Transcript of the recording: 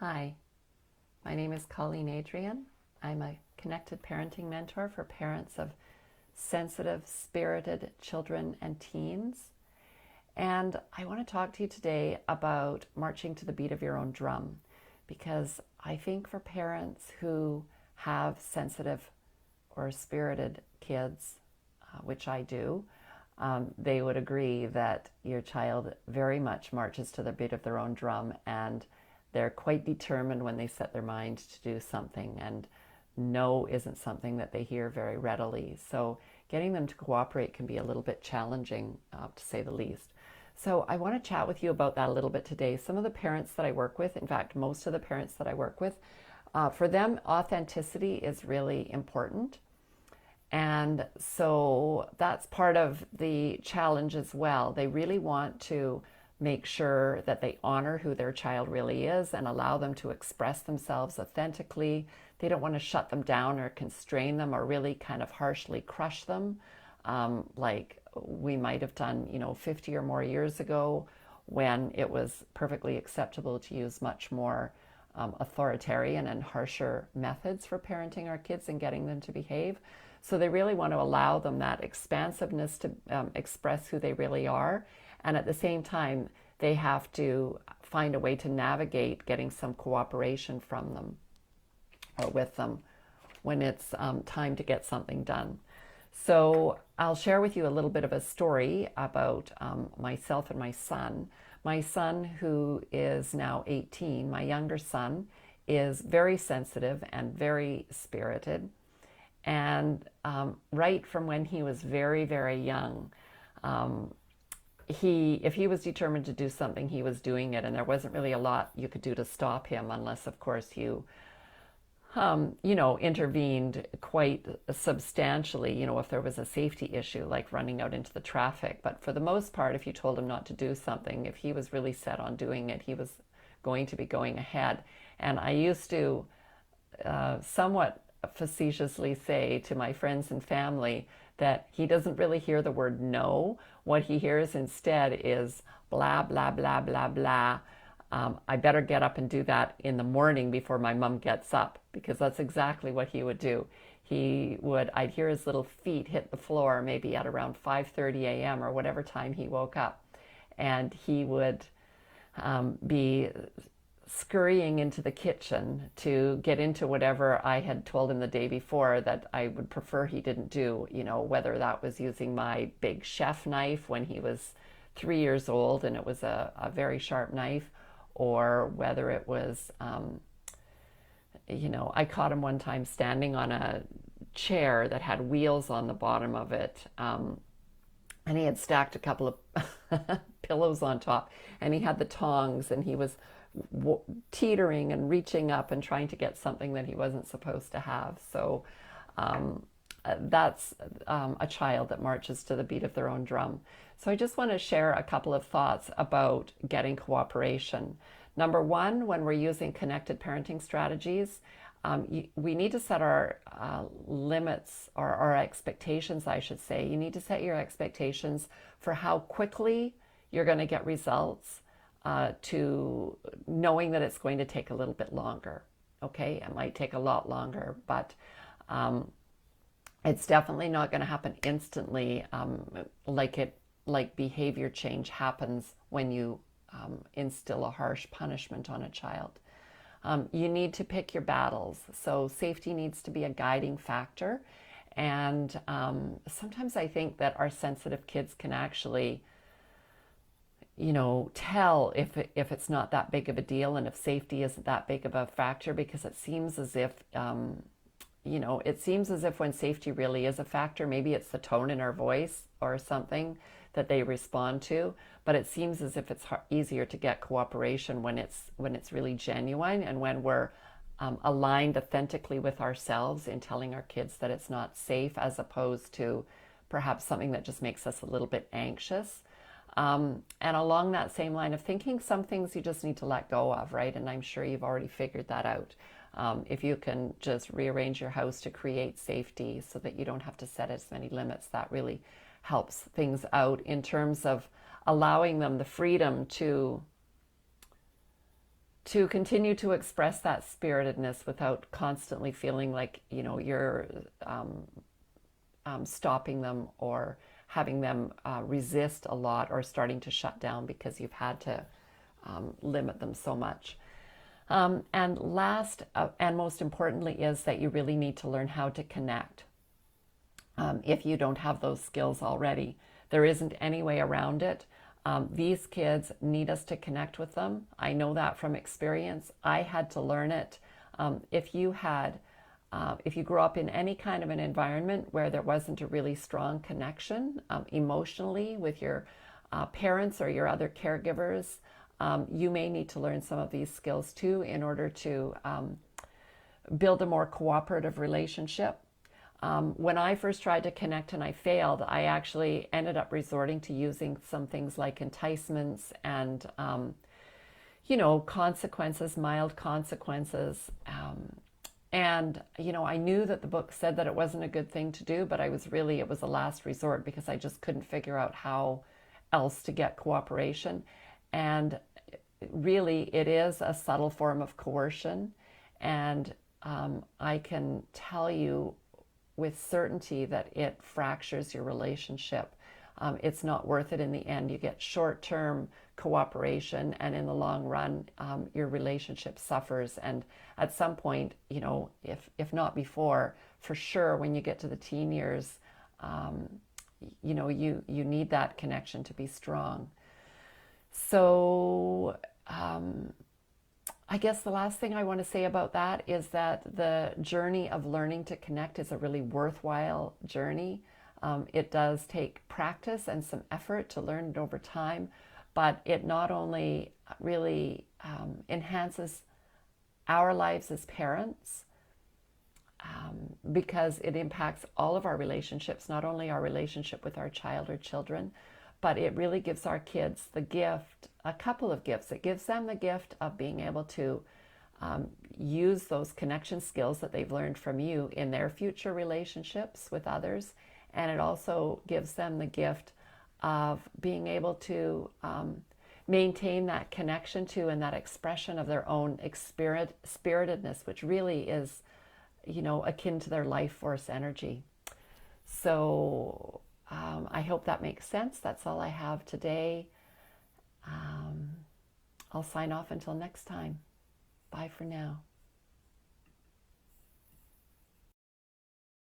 Hi, my name is Colleen Adrian. I'm a connected parenting mentor for parents of sensitive, spirited children and teens. And I want to talk to you today about marching to the beat of your own drum, because I think for parents who have sensitive or spirited kids, which I do, they would agree that your child very much marches to the beat of their own drum, and they're quite determined when they set their mind to do something, and no isn't something that they hear very readily. So getting them to cooperate can be a little bit challenging, to say the least. So I want to chat with you about that a little bit today. Some of the parents that I work with, in fact, most of the parents that I work with, for them, authenticity is really important. And so that's part of the challenge as well. They really want to make sure that they honor who their child really is and allow them to express themselves authentically. They don't want to shut them down or constrain them or really kind of harshly crush them, like we might have done, 50 or more years ago, when it was perfectly acceptable to use much more authoritarian and harsher methods for parenting our kids and getting them to behave. So they really want to allow them that expansiveness to express who they really are. And at the same time, they have to find a way to navigate getting some cooperation from them or with them when it's time to get something done. So I'll share with you a little bit of a story about myself and my son. My son, who is now 18, my younger son, is very sensitive and very spirited. And right from when he was very, very young, if he was determined to do something, he was doing it, and there wasn't really a lot you could do to stop him, unless, of course, you intervened quite substantially, if there was a safety issue, like running out into the traffic. But for the most part, if you told him not to do something, if he was really set on doing it, he was going to be going ahead. And I used to somewhat facetiously say to my friends and family that he doesn't really hear the word no. What he hears instead is blah, blah, blah, blah, blah. I better get up and do that in the morning before my mom gets up, because that's exactly what he would do. I'd hear his little feet hit the floor maybe at around 5:30 a.m. or whatever time he woke up. And he would be scurrying into the kitchen to get into whatever I had told him the day before that I would prefer he didn't do, whether that was using my big chef knife when he was 3 years old and it was a very sharp knife, or whether it was, I caught him one time standing on a chair that had wheels on the bottom of it, and he had stacked a couple of pillows on top, and he had the tongs, and he was teetering and reaching up and trying to get something that he wasn't supposed to have. So that's a child that marches to the beat of their own drum. So I just want to share a couple of thoughts about getting cooperation. Number one, when we're using connected parenting strategies, we need to set our limits, or our expectations, I should say. You need to set your expectations for how quickly you're going to get results, to knowing that it's going to take a little bit longer. Okay, it might take a lot longer, but it's definitely not going to happen instantly, like behavior change happens when you instill a harsh punishment on a child. You need to pick your battles. So safety needs to be a guiding factor. And sometimes I think that our sensitive kids can actually, tell if it's not that big of a deal and if safety isn't that big of a factor, because it seems as if, when safety really is a factor, maybe it's the tone in our voice or something that they respond to, but it seems as if it's easier to get cooperation when it's really genuine, and when we're aligned authentically with ourselves in telling our kids that it's not safe, as opposed to perhaps something that just makes us a little bit anxious. And along that same line of thinking, some things you just need to let go of, right? And I'm sure you've already figured that out. If you can just rearrange your house to create safety so that you don't have to set as many limits, that really helps things out in terms of allowing them the freedom to to continue to express that spiritedness without constantly feeling like, you're stopping them or having them resist a lot or starting to shut down because you've had to limit them so much. And last and most importantly is that you really need to learn how to connect. If you don't have those skills already, there isn't any way around it. These kids need us to connect with them. I know that from experience. I had to learn it. If you grew up in any kind of an environment where there wasn't a really strong connection emotionally with your parents or your other caregivers, you may need to learn some of these skills too in order to build a more cooperative relationship. When I first tried to connect and I failed, I actually ended up resorting to using some things like enticements and, consequences, mild consequences. And I knew that the book said that it wasn't a good thing to do, but it was a last resort because I just couldn't figure out how else to get cooperation. And really, it is a subtle form of coercion. And I can tell you with certainty that it fractures your relationship. It's not worth it in the end. You get short-term cooperation, and in the long run, your relationship suffers. And at some point, if not before, for sure, when you get to the teen years, you need that connection to be strong. So I guess the last thing I want to say about that is that the journey of learning to connect is a really worthwhile journey. It does take practice and some effort to learn it over time, but it not only really enhances our lives as parents, because it impacts all of our relationships, not only our relationship with our child or children, but it really gives our kids the gift, a couple of gifts. It gives them the gift of being able to use those connection skills that they've learned from you in their future relationships with others. And it also gives them the gift of being able to maintain that connection to and that expression of their own spiritedness, which really is, akin to their life force energy. So I hope that makes sense. That's all I have today. I'll sign off until next time. Bye for now.